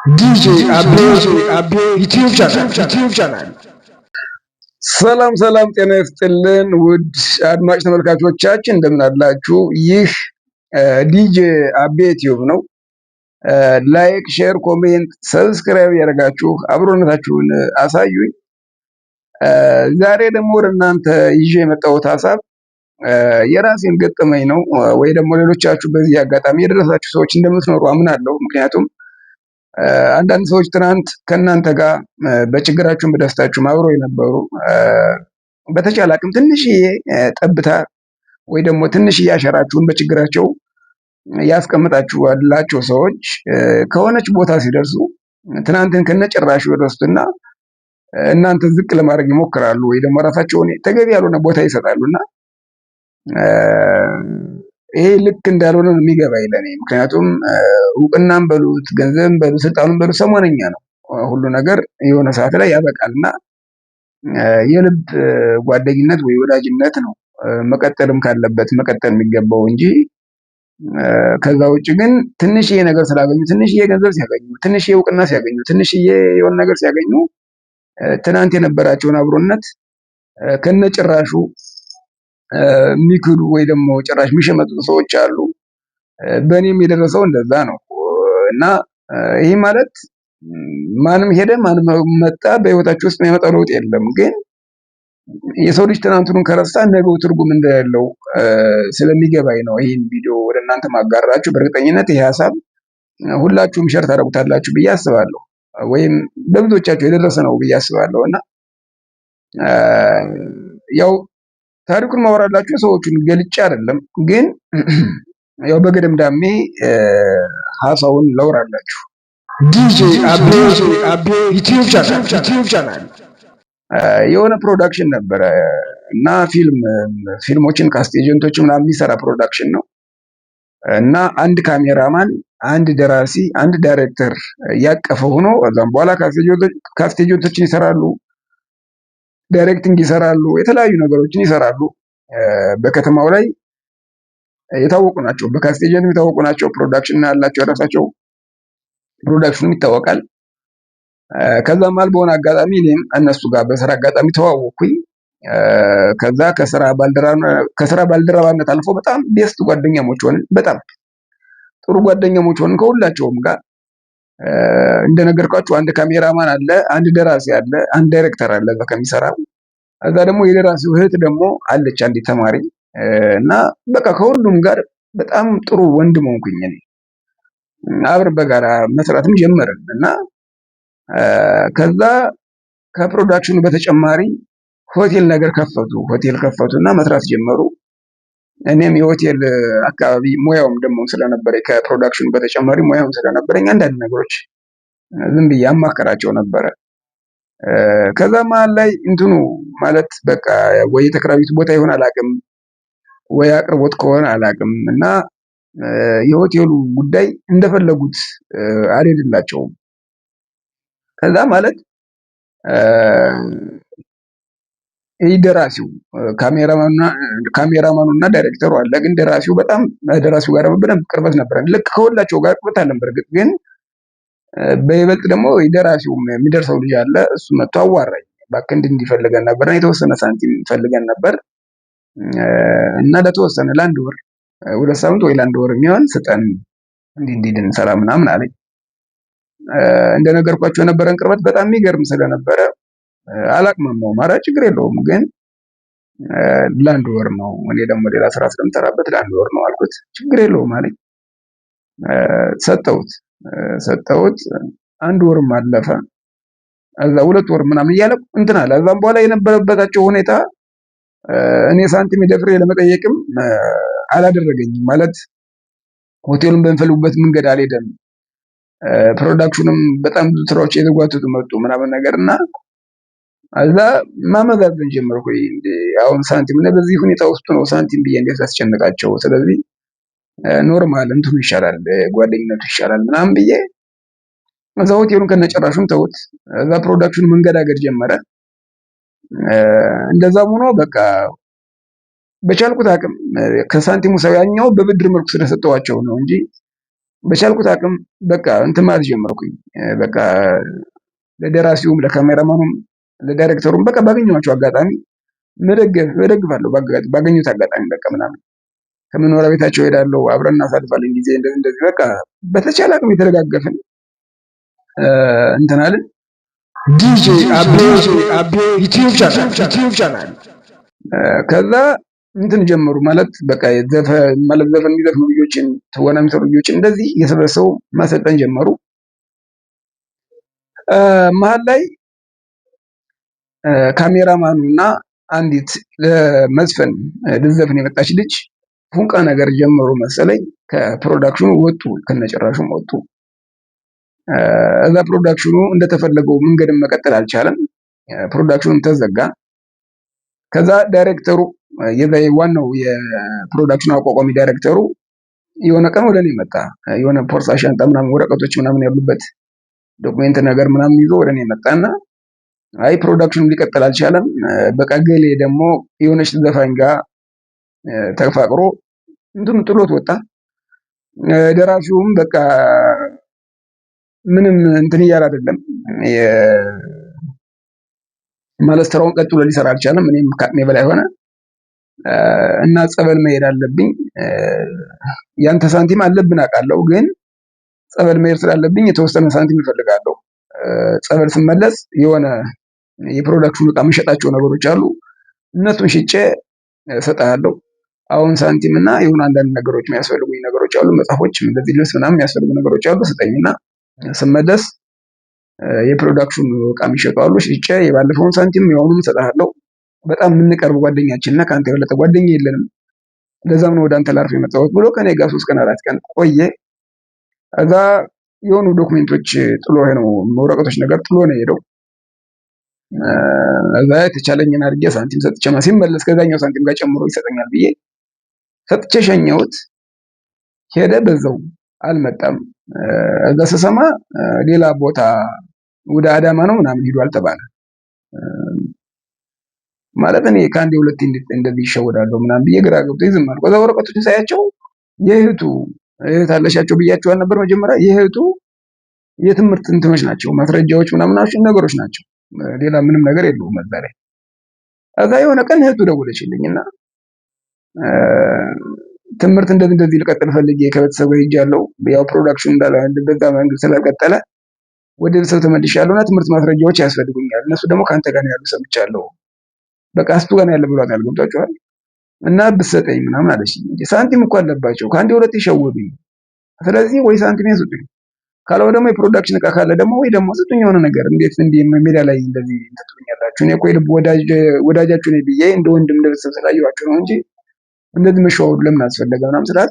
DJ Abe YouTube channel ሰላም ጤና ይስጥልን ውድ አድማጭ ተመልካቾቻችን እንደምን አላችሁ? ይህ ዲጄ አቤ ዩቲዩብ ነው። ላይክ፣ ሼር፣ ኮሜንት፣ ሰብስክራይብ ያደርጋችሁ አብሮነታችሁን አሳዩኝ። ዛሬ ደግሞ ወደ እናንተ ይዤ የመጣሁት ሀሳብ የራሴን ገጠመኝ ነው ወይ ደግሞ ሌሎቻችሁ በዚህ አጋጣሚ የደረሳችሁ ሰዎች እንደምትኖሩ አምናለሁ። ምክንያቱም አንዳንድ ሰዎች ትናንት ከእናንተ ጋር በችግራችሁም በደስታችሁም አብረው የነበሩ በተቻለ አቅም ትንሽዬ ጠብታ ወይ ደግሞ ትንሽዬ አሻራችሁን በችግራቸው ያስቀምጣችኋላቸው ሰዎች ከሆነች ቦታ ሲደርሱ ትናንትን ከነጭራሹ ይረሱትና እናንተ ዝቅ ለማድረግ ይሞክራሉ ወይ ደግሞ ራሳቸውን ተገቢ ያልሆነ ቦታ ይሰጣሉና ይሄ ልክ እንዳልሆነ ነው የሚገባኝ ለኔ። ምክንያቱም እውቅናም በሉት ገንዘብም በሉት ስልጣኑም በሉት ሰሞነኛ ነው። ሁሉ ነገር የሆነ ሰዓት ላይ ያበቃልና የልብ ጓደኝነት ወይ ወዳጅነት ነው መቀጠልም ካለበት መቀጠል የሚገባው እንጂ ከዛ ውጭ ግን ትንሽዬ ነገር ስላገኙ፣ ትንሽዬ ገንዘብ ሲያገኙ፣ ትንሽዬ እውቅና ሲያገኙ፣ ትንሽዬ የሆነ ነገር ሲያገኙ ትናንት የነበራቸውን አብሮነት ከነጭራሹ የሚክዱ ወይ ደግሞ ጭራሽ የሚሸመጥጡ ሰዎች አሉ። በእኔም የደረሰው እንደዛ ነው እና ይህ ማለት ማንም ሄደ ማንም መጣ በህይወታችሁ ውስጥ የሚያመጣው ለውጥ የለም። ግን የሰው ልጅ ትናንቱን ከረሳ ነገው ትርጉም እንደሌለው ስለሚገባኝ ነው ይህን ቪዲዮ ወደ እናንተ ማጋራችሁ። በእርግጠኝነት ይሄ ሀሳብ ሁላችሁም ሸር ታደርጉታላችሁ ብዬ አስባለሁ፣ ወይም በብዙዎቻችሁ የደረሰ ነው ብዬ አስባለሁ እና ያው ታሪኩን ማወራላችሁ ሰዎቹን ገልጬ አይደለም፣ ግን ያው በገደምዳሜ ሀሳቡን ላወራላችሁ። ዲጄ አቤ ዩቲዩብ ቻናል የሆነ ፕሮዳክሽን ነበረ እና ፊልሞችን ካስት ኤጀንቶች ምናምን የሚሰራ ፕሮዳክሽን ነው እና አንድ ካሜራማን፣ አንድ ደራሲ፣ አንድ ዳይሬክተር ያቀፈ ሆኖ ከዛም በኋላ ካስት ኤጀንቶችን ይሰራሉ፣ ዳይሬክቲንግ ይሰራሉ፣ የተለያዩ ነገሮችን ይሰራሉ። በከተማው ላይ የታወቁ ናቸው፣ በካስት ኤጀንት የታወቁ ናቸው። ፕሮዳክሽን ያላቸው የራሳቸው ፕሮዳክሽኑም ይታወቃል። ከዛም አልፎ በሆነ አጋጣሚ እኔም እነሱ ጋር በስራ አጋጣሚ ተዋወቅኩኝ። ከዛ ከስራ ባልደረባነት አልፎ በጣም ቤስት ጓደኛሞች ሆንን። በጣም ጥሩ ጓደኛሞች ሆንን ከሁላቸውም ጋር። እንደነገርኳችሁ አንድ ካሜራማን አለ፣ አንድ ደራሲ አለ፣ አንድ ዳይሬክተር አለ እዛ ከሚሰራው። እዛ ደግሞ የደራሲው እህት ደግሞ አለች አንዲት ተማሪ እና በቃ ከሁሉም ጋር በጣም ጥሩ ወንድም ሆንኩኝ እኔ። አብረን በጋራ መስራትም ጀመርን እና ከዛ ከፕሮዳክሽኑ በተጨማሪ ሆቴል ነገር ከፈቱና መስራት ጀመሩ። እኔም የሆቴል አካባቢ ሙያውም ደግሞ ስለነበረ ከፕሮዳክሽኑ በተጨማሪ ሙያውም ስለነበረኝ አንዳንድ ነገሮች ዝም ብዬ አማከራቸው ነበረ። ከዛ መሀል ላይ እንትኑ ማለት በቃ ወይ የተከራዩት ቦታ ይሆን አላውቅም፣ ወይ አቅርቦት ከሆነ አላውቅም እና የሆቴሉ ጉዳይ እንደፈለጉት አልሄድላቸውም። ከዛ ማለት ይህ ደራሲው ካሜራማኑና ዳይሬክተሩ አለ። ግን ደራሲው ጋር በደንብ ቅርበት ነበረን። ልክ ከሁላቸው ጋር ቅርበት አለን። በእርግጥ ግን በይበልጥ ደግሞ ደራሲው የሚደርሰው ልጅ አለ። እሱ መጥቶ አዋራኝ፣ እባክህ እንዲፈልገን ነበር፣ የተወሰነ ሳንቲም ፈልገን ነበር እና ለተወሰነ ለአንድ ወር 2 ሳምንት ወይ ለአንድ ወር የሚሆን ስጠን እንዲህ እንሰራ ምናምን አለኝ። እንደነገርኳቸው የነበረን ቅርበት በጣም የሚገርም ስለነበረ አላቅማማውም። ኧረ ችግር የለውም ግን ለአንድ ወር ነው፣ እኔ ደግሞ ሌላ ስራ ስለምሰራበት ለአንድ ወር ነው አልኩት። ችግር የለውም አለኝ። ሰጠሁት። አንድ ወርም አለፈ። እዛ 2 ወር ምናምን እያለ እንትን አለ። እዛም በኋላ የነበረበታቸው ሁኔታ እኔ ሳንቲም ደፍሬ ለመጠየቅም አላደረገኝም። ማለት ሆቴሉን በሚፈልጉበት መንገድ አልሄደም። ፕሮዳክሽኑም በጣም ብዙ ስራዎች የተጓተቱ መጡ ምናምን ነገር እና እዛ ማመዛዘን ጀመርኩ። አሁን ሳንቲም በዚህ ሁኔታ ውስጥ ነው ሳንቲም ብዬ እንዴት አስጨንቃቸው፣ ስለዚህ ኖርማል እንትኑ ይሻላል፣ ጓደኝነቱ ይሻላል ምናምን ብዬ እዛ ሆቴሉን ከነጨራሹም ተውት። እዛ ፕሮዳክሽኑ መንገዳገድ ጀመረ። እንደዛም ሆኖ በቃ በቻልኩት አቅም ከሳንቲሙ ሰው ያኛው በብድር መልኩ ስለሰጠዋቸው ነው እንጂ በቻልኩት አቅም በቃ እንትን ማለት ጀመርኩኝ። በቃ ለደራሲውም፣ ለካሜራማኑም፣ ለዳይሬክተሩም በቃ ባገኘኋቸው አጋጣሚ እደግፋለሁ። ባገኙት አጋጣሚ በቃ ምናምን ከመኖሪያ ቤታቸው እሄዳለሁ፣ አብረን እናሳልፋለን ጊዜ እንደዚህ በቃ በተቻለ አቅም የተደጋገፍን እንትን አልን። ዲጄ አቤ ዩቲዩብ ቻናል ከዛ እንትን ጀመሩ ማለት በቃ ዘፈን የሚዘፍኑ ልጆችን፣ ትወና የሚሰሩ ልጆችን እንደዚህ እየሰበሰቡ ማሰልጠን ጀመሩ። መሀል ላይ ካሜራማኑ እና አንዲት ለመዝፈን ልትዘፍን የመጣች ልጅ ፉንቃ ነገር ጀመሩ መሰለኝ። ከፕሮዳክሽኑ ወጡ፣ ከነጭራሹም ወጡ። እዛ ፕሮዳክሽኑ እንደተፈለገው መንገድን መቀጠል አልቻለም። ፕሮዳክሽኑም ተዘጋ። ከዛ ዳይሬክተሩ ዋናው የፕሮዳክሽኑ አቋቋሚ ዳይሬክተሩ የሆነ ቀን ወደ እኔ መጣ። የሆነ ፖርሳ ሻንጣ ምናምን ወረቀቶች ምናምን ያሉበት ዶክሜንት ነገር ምናምን ይዞ ወደ እኔ መጣና አይ ፕሮዳክሽኑ ሊቀጥል አልቻለም፣ በቃ ገሌ ደግሞ የሆነች ዘፋኝ ጋር ተፋቅሮ እንትን ጥሎት ወጣ። ደራሲውም በቃ ምንም እንትን እያለ አይደለም ማለት ስራውን ቀጥሎ ሊሰራ አልቻለም። እኔም ከአቅሜ በላይ ሆነ እና ጸበል መሄድ አለብኝ። ያንተ ሳንቲም አለብን አውቃለሁ፣ ግን ጸበል መሄድ ስላለብኝ የተወሰነ ሳንቲም እፈልጋለሁ። ጸበል ስመለስ የሆነ የፕሮዳክሽኑ ዕቃ የምሸጣቸው ነገሮች አሉ፣ እነሱን ሽጬ እሰጥሃለሁ። አሁን ሳንቲም እና የሆኑ አንዳንድ ነገሮች የሚያስፈልጉኝ ነገሮች አሉ፣ መጽሐፎች፣ እንደዚህ ልብስ ምናምን የሚያስፈልጉ ነገሮች አሉ፣ ስጠኝና ስመለስ የፕሮዳክሽኑ ዕቃ የሚሸጡ አሉ፣ ሽጬ የባለፈውን ሳንቲም የአሁኑን እሰጥሃለሁ። በጣም የምንቀርብ ጓደኛችን እና ከአንተ የበለጠ ጓደኛ የለንም፣ ለዛም ነው ወደ አንተ ላርፍ የመጣሁት ብሎ ከኔ ጋር 3 ቀን 4 ቀን ቆየ። እዛ የሆኑ ዶክሜንቶች ጥሎ ነው ወረቀቶች ነገር ጥሎ ነው ሄደው። እዛ የተቻለኝን አድርጌ ሳንቲም ሰጥቼ ሲመለስ ከዛኛው ሳንቲም ጋር ጨምሮ ይሰጠኛል ብዬ ሰጥቼ ሸኘሁት። ሄደ፣ በዛው አልመጣም። እዛ ስሰማ ሌላ ቦታ ወደ አዳማ ነው ምናምን ሄዷል ተባለ። ማለት እኔ ከአንዴ ሁለቴ እንደዚህ ይሸወዳለሁ ምናምን ብዬ ግራ ገብቶኝ ዝም አልኩ። ከዛ ወረቀቶችን ሳያቸው የእህቱ እህት አለሻቸው ብያቸው አልነበር መጀመሪያ? የእህቱ የትምህርት እንትኖች ናቸው፣ ማስረጃዎች ምናምን ነገሮች ናቸው። ሌላ ምንም ነገር የለውም እዛ ላይ። እዛ የሆነ ቀን እህቱ ደወለችልኝና ትምህርት እንደዚህ ልቀጥል ፈልጌ ከቤተሰብ ጋር ሄጃለሁ፣ ያው ፕሮዳክሽን በዛ መንገድ ስላልቀጠለ ወደ ቤተሰብ ተመልሻለሁና ትምህርት ማስረጃዎች ያስፈልጉኛል፣ እነሱ ደግሞ ከአንተ ጋር ነው ያሉ ሰምቻለሁ፣ በቃ እሱ ጋር ነው ያለ ብሏታል። ገብቷችኋል? እና ብትሰጠኝ ምናምን አለችኝ። ሳንቲም እኮ አለባቸው፣ ከአንዴ ሁለቴ ሸወዱኝ። ስለዚህ ወይ ሳንቲም ስጡኝ፣ ካለው ደግሞ የፕሮዳክሽን ዕቃ ካለ ደግሞ ወይ ደግሞ ስጡኝ የሆነ ነገር። እንዴት እንዲህ ሜዳ ላይ እንደዚህ ትሉኛላችሁ? እኔ እኮ የልብ ወዳጃችሁ ነኝ ብዬ እንደ ወንድም እንደ ቤተሰብ ስላየኋችሁ ነው እንጂ እንደዚህ መሸዋወዱ ለምን አስፈለገ ምናምን ስላት፣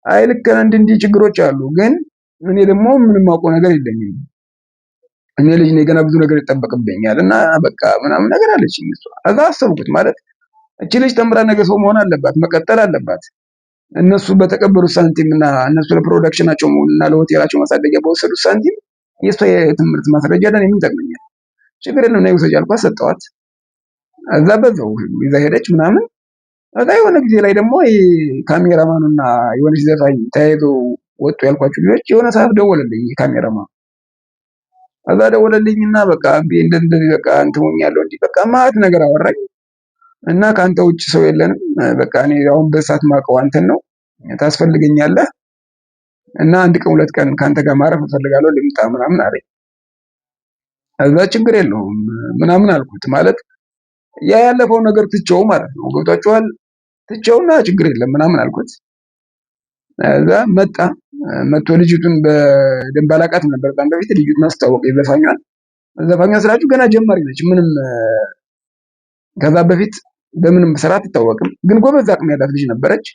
አይ ልክ እንዲህ ችግሮች አሉ፣ ግን እኔ ደግሞ ምንም አውቀው ነገር የለኝም፣ እኔ ልጅ ነኝ፣ ገና ብዙ ነገር ይጠበቅብኛል እና በቃ ምናምን ነገር አለችኝ። እዛ አሰብኩት ማለት እቺ ልጅ ተምራ ነገ ሰው መሆን አለባት፣ መቀጠል አለባት። እነሱ በተቀበሉት ሳንቲም እና እነሱ ለፕሮዳክሽናቸው እና ለሆቴላቸው ማሳደጊያ በወሰዱት ሳንቲም የእሷ የትምህርት ማስረጃ ለእኔ ምን ይጠቅመኛል? ችግር የለም ነይ ውሰጂ አልኳት፣ ሰጠኋት። እዛ በዛው ይዛ ሄደች ምናምን። እዛ የሆነ ጊዜ ላይ ደግሞ ካሜራማኑና የሆነች ዘፋኝ ተያይዞ ወጡ ያልኳቸው ልጆች የሆነ ሰዓት ደወለልኝ ካሜራማኑ። እዛ ደወለልኝና በቃ እንደዚህ በቃ እንትን ሆኛለሁ እንዲህ በቃ ማት ነገር አወራኝ እና ከአንተ ውጭ ሰው የለንም፣ በቃ እኔ አሁን በሰዓት ማውቀው አንተን ነው፣ ታስፈልገኛለህ እና 1 ቀን 2 ቀን ከአንተ ጋር ማረፍ እፈልጋለሁ ልምጣ ምናምን አለኝ። እዛ ችግር የለውም ምናምን አልኩት። ማለት ያ ያለፈው ነገር ትቼው ማለት ነው። ገብቷችኋል? ትቼውና ችግር የለም ምናምን አልኩት። እዛ መጥቶ ልጅቱን በደንብ አላውቃትም ነበር በጣም በፊት። ልጅቱን አስተዋወቀ፣ ዘፋኟን ስላችሁ ገና ጀማሪ ነች፣ ምንም ከዛ በፊት በምንም ስራ አትታወቅም፣ ግን ጎበዝ አቅም ያላት ልጅ ነበረች።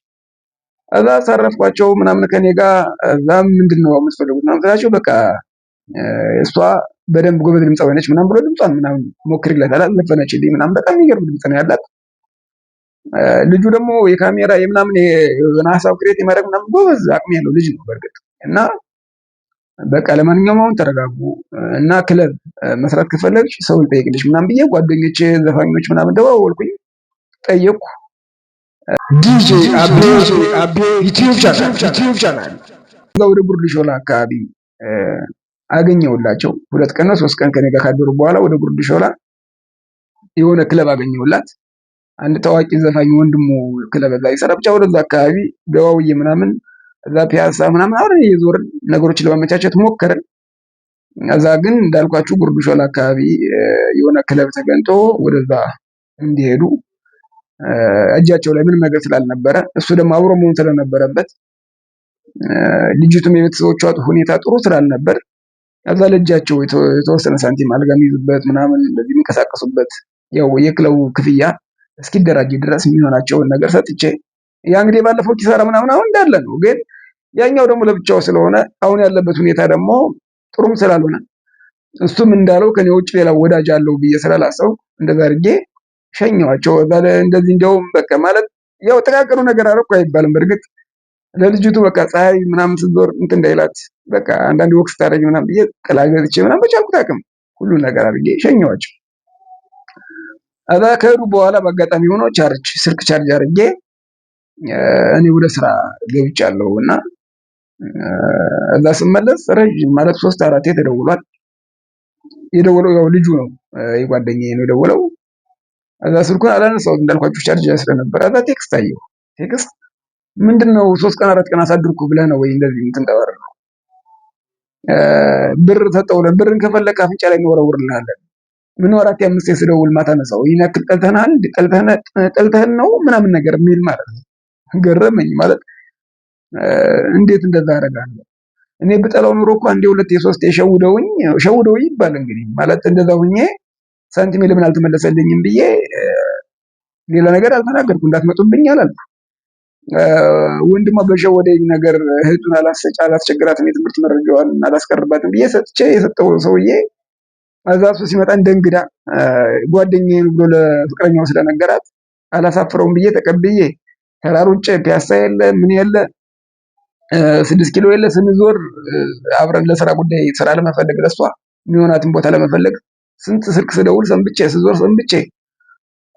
እዛ ሳረፍኳቸው ምናምን ከኔ ጋር። እዛ ምንድነው የምትፈልጉት ምናምን ስላቸው በቃ እሷ በደንብ ጎበዝ ድምፃዊ ነች ምናምን ብሎ ድምጿን ምናምን ሞክሪላታል፣ ዘፈነችልኝ ምናምን። በጣም የሚገርም ድምፅ ነው ያላት። ልጁ ደግሞ የካሜራ የምናምን የሆነ ሀሳብ ክሬት የማድረግ ምናምን ጎበዝ አቅም ያለው ልጅ ነው በእርግጥ። እና በቃ ለማንኛውም አሁን ተረጋጉ እና ክለብ መስራት ከፈለግሽ ሰው ልጠይቅልሽ ምናምን ብዬ ጓደኞቼ ዘፋኞች ምናምን ደዋወልኩኝ፣ ጠየቅኩ። ዲጄ አቤ ዩቲዩብ ቻናል እዛ ወደ ጉርድ ሾላ አካባቢ አገኘሁላቸው። 2 ቀን ነው 3 ቀን ከኔ ጋር ካደሩ በኋላ ወደ ጉርድ ሾላ የሆነ ክለብ አገኘሁላት። አንድ ታዋቂ ዘፋኝ ወንድሙ ክለብ እዛ ይሰራ። ብቻ ወደዛ አካባቢ ገባውዬ ምናምን እዛ ፒያሳ ምናምን አብረን እየዞርን ነገሮችን ለማመቻቸት ሞከርን። እዛ ግን እንዳልኳችሁ ጉርድ ሾላ አካባቢ የሆነ ክለብ ተገንቶ ወደዛ እንዲሄዱ እጃቸው ላይ ምንም ነገር ስላልነበረ እሱ ደግሞ አብሮ መሆን ስለነበረበት ልጅቱም የቤተሰቦቿ ሁኔታ ጥሩ ስላልነበር ከዛ ለእጃቸው የተወሰነ ሳንቲም አልጋ የሚይዙበት ምናምን እንደዚህ የሚንቀሳቀሱበት ያው የክለቡ ክፍያ እስኪደራጅ ድረስ የሚሆናቸውን ነገር ሰጥቼ ያ እንግዲህ ባለፈው ኪሳራ ምናምን አሁን እንዳለ ነው። ግን ያኛው ደግሞ ለብቻው ስለሆነ አሁን ያለበት ሁኔታ ደግሞ ጥሩም ስላልሆነ እሱም እንዳለው ከኔ ውጭ ሌላ ወዳጅ አለው ብዬ ስላላሰው እንደዛ አድርጌ ሸኘኋቸው። እንደዚህ እንደውም በቃ ማለት ያው ጥቃቅኑ ነገር አደረኩ አይባልም። በእርግጥ ለልጅቱ በቃ ፀሐይ ምናምን ስትዞር እንትን እንዳይላት በቃ አንዳንድ ወቅት ስታደርግ ምናምን ብዬ ጥላ ገዝቼ ምናምን በቻልኩት አቅም ሁሉን ነገር አድርጌ ሸኘኋቸው። እዛ ከሄዱ በኋላ በአጋጣሚ ሆኖ ስልክ ቻርጅ አድርጌ እኔ ወደ ስራ ገብቻለሁ እና እዛ ስመለስ ረጅም ማለት 3-4 ተደውሏል። የደወለው ያው ልጁ ነው የጓደኛዬ ነው የደወለው። እዛ ስልኩን አላነሳሁትም እንዳልኳችሁ ቻርጅ ስለነበረ። እዛ ቴክስት አየሁ። ቴክስት ምንድነው 3 ቀን 4 ቀን አሳድርኩ ብለህ ነው ወይ እንደዚህ እንትን ተባረረ? ብር ተጠውለን ብርን ከፈለክ አፍንጫ ላይ እንወረውርልሃለን። ምን 4-5 ስደውል ማታነሳው ይሄን ያክል ጠልተህን ነው ምናምን ነገር የሚል ማለት ነው። ገረመኝ። ማለት እንዴት እንደዛ አደርጋለሁ? እኔ ብጠላው ኑሮ እኮ አንዴ 2-3 ሸውደውኝ ይባል እንግዲህ ማለት እንደዛ ሁኜ ሳንቲሜ ለምን አልተመለሰልኝም ብዬ ሌላ ነገር አልተናገርኩ። እንዳትመጡብኝ አላልኩ። ወንድሟ በሸወደኝ ነገር እህቱን አላስቸግራትም፣ የትምህርት መረጃዋን አላስቀርባትም ብዬ ሰጥቼ የሰጠው ሰውዬ እዛ እሱ ሲመጣ እንደ እንግዳ ጓደኛዬ ብሎ ለፍቅረኛው ስለነገራት አላሳፍረውም ብዬ ተቀብዬ ተራሩጬ ፒያሳ የለ ምን የለ 6 ኪሎ የለ ስንዞር አብረን ለስራ ጉዳይ ስራ ለመፈለግ ለሷ የሚሆናትን ቦታ ለመፈለግ ስንት ስልክ ስደውል ስዞር ሰንብቼ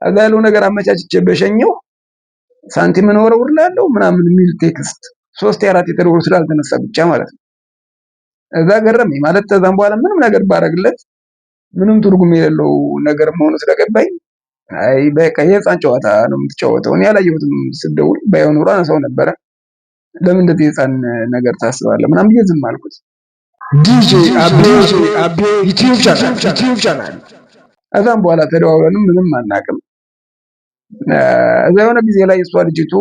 እዛ ያለው ነገር አመቻችቼ በሸኘው ሳንቲም እንወረውርላለሁ ምናምን የሚል ቴክስት 3-4 የተደወሉ ስላልተነሳ ብቻ ማለት ነው። እዛ ገረመኝ። ማለት ከዛም በኋላ ምንም ነገር ባረግለት ምንም ትርጉም የሌለው ነገር መሆኑ ስለገባኝ አይ በቃ የህፃን ጨዋታ ነው የምትጫወተው። እኔ አላየሁትም። ስደውል ባይሆን ኖሮ አነሳው ነበረ። ለምን እንደዚህ የህፃን ነገር ታስባለህ ምናምን ብዬ ዝም አልኩት። ዲጄ አቤ ዩቲዩብ ቻናል። ከዛም በኋላ ተደዋውለንም ምንም አናውቅም። እዛ የሆነ ጊዜ ላይ እሷ ልጅቱ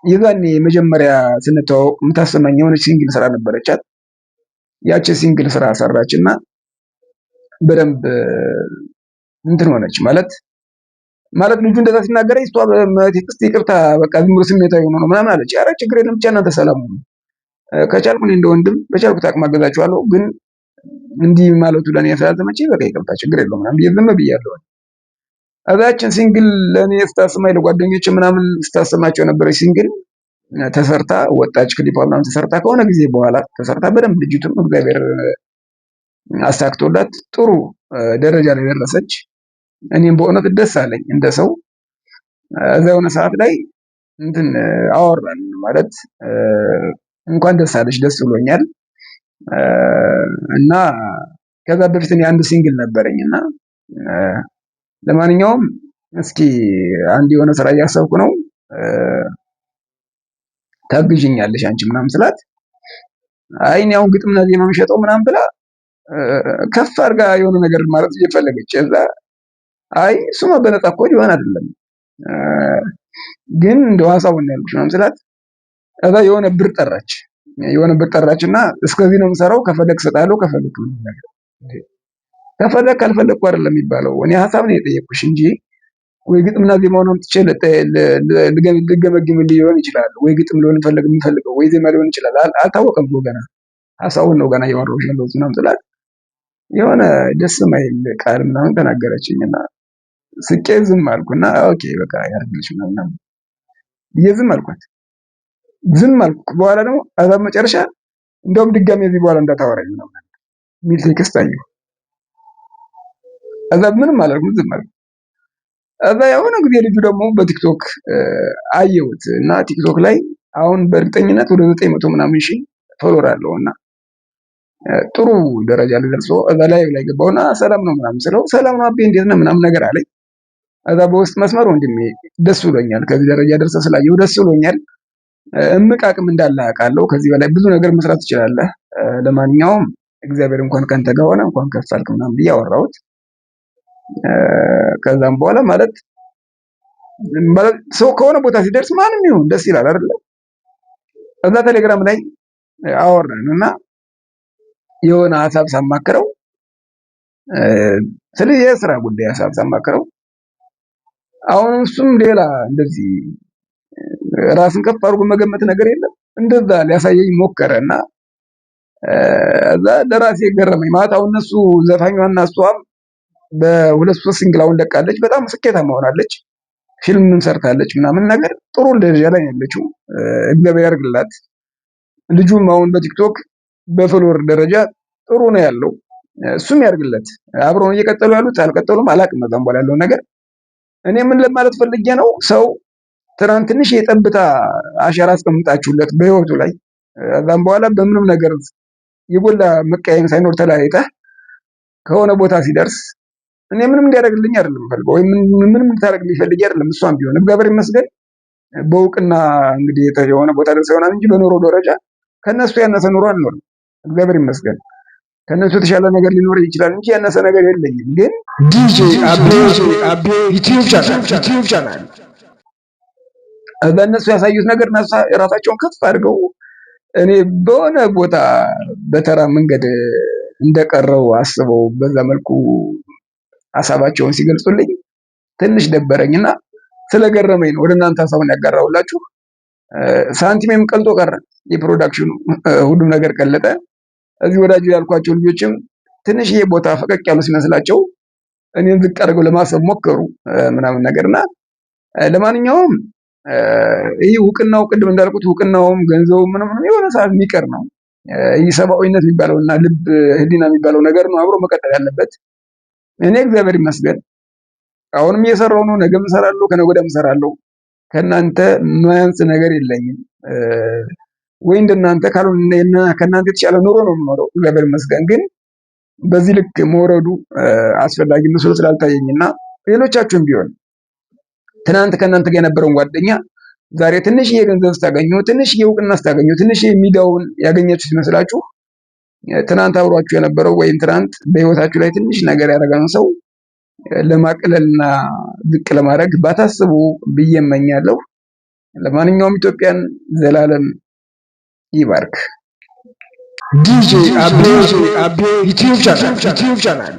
የዛኔ መጀመሪያ ስንተዋወቅ የምታሰማኝ የሆነች ሲንግል ስራ ነበረቻት። ያቺ ሲንግል ስራ ሰራችና በደንብ እንትን ሆነች ማለት ልጁ እንደዛ ሲናገረኝ እሷ በቴክስት ይቅርታ በቃ ዝም ብሎ ስሜታዊ ሆኖ ነው ምናምን አለች። ኧረ ችግር የለም ብቻ እናንተ ሰላም ሁኑ፣ ከቻልኩ እኔ እንደ ወንድም በቻልኩት አቅም አገዛችኋለሁ፣ ግን እንዲህ ማለቱ ለእኔ ስላልተመቸኝ በቃ ይቅርታ ችግር የለውም ምናምን ብዬ ዝም ብያለሁ። እዛችን ሲንግል ለእኔ ስታሰማኝ ለጓደኞች ምናምን ስታሰማቸው የነበረች ሲንግል ተሰርታ ወጣች። ክሊፓ ምናምን ተሰርታ ከሆነ ጊዜ በኋላ ተሰርታ በደንብ ልጅቱም እግዚአብሔር አሳክቶላት ጥሩ ደረጃ ላይ ደረሰች። እኔም በእውነት ደስ አለኝ እንደ ሰው። እዛ የሆነ ሰዓት ላይ እንትን አወራን ማለት እንኳን ደስ አለሽ ደስ ብሎኛል። እና ከዛ በፊት እኔ አንድ ሲንግል ነበረኝና ለማንኛውም እስኪ አንድ የሆነ ስራ እያሰብኩ ነው ታግዥኛለሽ አንቺ ምናምን ስላት አይ እኔ አሁን ግጥምና ዜማ የምሸጠው ምናምን ብላ ከፍ አድርጋ የሆነ ነገር ማለት እየፈለገች እዛ አይ እሱማ በነፃ እኮ ሊሆን አይደለም ግን እንደው ሀሳቡን ያልኩሽ ምናምን ስላት እዛ የሆነ ብር ጠራችና እስከዚህ ነው የምሰራው ከፈለክ እሰጥሃለሁ ከፈለክ ካልፈለኩ አይደለም የሚባለው። እኔ ሀሳብ ነው የጠየኩሽ እንጂ ወይ ግጥምና ዜማውን አምጥቼ ልገመግምልህ ሊሆን ይችላል፣ ወይ ግጥም ሊሆን የምፈልገው ወይ ዜማ ሊሆን ይችላል። አልታወቀም እኮ ገና ሀሳቡን ነው ገና እያወራሁሽ ያለሁት ምናምን ስላት የሆነ ደስ የማይል ቃል ምናምን ተናገረችኝና ስቄ ዝም አልኩና ኦኬ በቃ ያርግልሽ ምናምን ብዬ ዝም አልኳት። ዝም አልኩ። በኋላ ደግሞ አዛብ መጨረሻ እንደውም ድጋሜ እዚህ በኋላ እንዳታወራኝ ምናምን የሚል ቴክስት አየሁ። እዛ ምንም አላልኩም ዝም አልኩ። እዛ የሆነ ጊዜ ልጁ ደግሞ በቲክቶክ አየሁት እና ቲክቶክ ላይ አሁን በእርግጠኝነት ወደ 900 ምናምን ሺህ ፎሎወር አለውና ጥሩ ደረጃ ላይ ደርሶ እዛ ላይ ገባውና ሰላም ነው ምናምን ስለው ሰላም ነው አቤ እንዴት ነው ምናምን ነገር አለኝ። እዛ በውስጥ መስመር ወንድሜ ደስ ብሎኛል፣ ከዚህ ደረጃ ደርሰህ ስላየሁ ደስ ብሎኛል። እምቅ አቅም እንዳለ አውቃለሁ። ከዚህ በላይ ብዙ ነገር መስራት ትችላለህ። ለማንኛውም እግዚአብሔር እንኳን ካንተ ጋር ሆነ እንኳን ከፍ አልክ ምናምን ብዬ አወራሁት። ከዛም በኋላ ማለት ሰው ከሆነ ቦታ ሲደርስ ማንም ይሁን ደስ ይላል አይደለ? እዛ ቴሌግራም ላይ አወራን እና የሆነ ሀሳብ ሳማክረው ስለ የስራ ጉዳይ ሀሳብ ሳማክረው አሁን እሱም ሌላ እንደዚህ ራስን ከፍ አድርጎ መገመት ነገር የለም እንደዛ ሊያሳየኝ ሞከረና እዛ ለራሴ ገረመኝ። ማለት አሁን እነሱ ዘፋኟና እሷም በሁለት ሶስት ሲንግላውን ለቃለች፣ በጣም ስኬታማ ሆናለች፣ ፊልም ሰርታለች ምናምን ነገር ጥሩ ደረጃ ላይ ያለችው እግዚአብሔር ያርግላት። ልጁም አሁን በቲክቶክ በፎሎወር ደረጃ ጥሩ ነው ያለው፣ እሱም ያርግለት። አብረው እየቀጠሉ ያሉት አልቀጠሉም አላቅም፣ በዛም በኋላ ያለው ነገር እኔ ምን ለማለት ፈልጌ ነው፣ ሰው ትናንት ትንሽ የጠብታ አሻራ አስቀምጣችሁለት በህይወቱ ላይ ከዛም በኋላ በምንም ነገር የጎላ መቀየም ሳይኖር ተለያይተህ ከሆነ ቦታ ሲደርስ እኔ ምንም እንዲያደርግልኝ አይደለም ፈልገው ወይ ምንም እንድታደርግልኝ ፈልጌ አይደለም። እሷም ቢሆን እግዚአብሔር ይመስገን በእውቅና እንግዲህ የሆነ ቦታ ደርሳ ይሆናል እንጂ በኖሮ ደረጃ ከነሱ ያነሰ ኑሮ አልኖርም። እግዚአብሔር ይመስገን ከነሱ የተሻለ ነገር ሊኖር ይችላል እንጂ ያነሰ ነገር የለኝም። ግን ዲጄ አቤ ዩቲዩብ ቻናል በእነሱ ያሳዩት ነገር የራሳቸውን ከፍ አድርገው እኔ በሆነ ቦታ በተራ መንገድ እንደቀረው አስበው በዛ መልኩ ሀሳባቸውን ሲገልጹልኝ ትንሽ ደበረኝና ስለገረመኝ ነው ወደ እናንተ ሀሳቡን ያጋራሁላችሁ። ሳንቲሜም ቀልጦ ቀረ፣ የፕሮዳክሽኑ ሁሉም ነገር ቀለጠ። እዚህ ወዳጅ ያልኳቸው ልጆችም ትንሽዬ ቦታ ፈቀቅ ያሉ ሲመስላቸው እኔን ዝቅ አድርገው ለማሰብ ሞከሩ ምናምን ነገርና ለማንኛውም ይህ እውቅናው ቅድም እንዳልኩት እውቅናውም ገንዘቡም ምንም የሆነ ሰዓት የሚቀር ነው። ይህ ሰብአዊነት የሚባለውና ልብ ህሊና የሚባለው ነገር ነው አብሮ መቀጠል ያለበት። እኔ እግዚአብሔር ይመስገን አሁንም እየሰራሁ ነው፣ ነገም እሰራለሁ፣ ከነገ ወዲያም እሰራለሁ። ከእናንተ ማያንስ ነገር የለኝም ወይ እንደናንተ ካልሆነ ከእናንተ የተሻለ ኑሮ ነው የምኖረው እግዚአብሔር ይመስገን። ግን በዚህ ልክ መውረዱ አስፈላጊ መስሎ ስላልታየኝና ሌሎቻችሁም ቢሆን ትናንት ከእናንተ ጋር የነበረውን ጓደኛ ዛሬ ትንሽዬ ገንዘብ ስታገኙ፣ ትንሽዬ እውቅና ስታገኙ፣ ትንሽዬ ሚዲያውን ያገኛችሁ ሲመስላችሁ ትናንት አብሯችሁ የነበረው ወይም ትናንት በህይወታችሁ ላይ ትንሽ ነገር ያደረገን ሰው ለማቅለልና ዝቅ ለማድረግ ባታስቡ ብዬ እመኛለሁ። ለማንኛውም ዘላለም ይባርክ። ዲጄ አቤ ዩቲዩብ ቻናል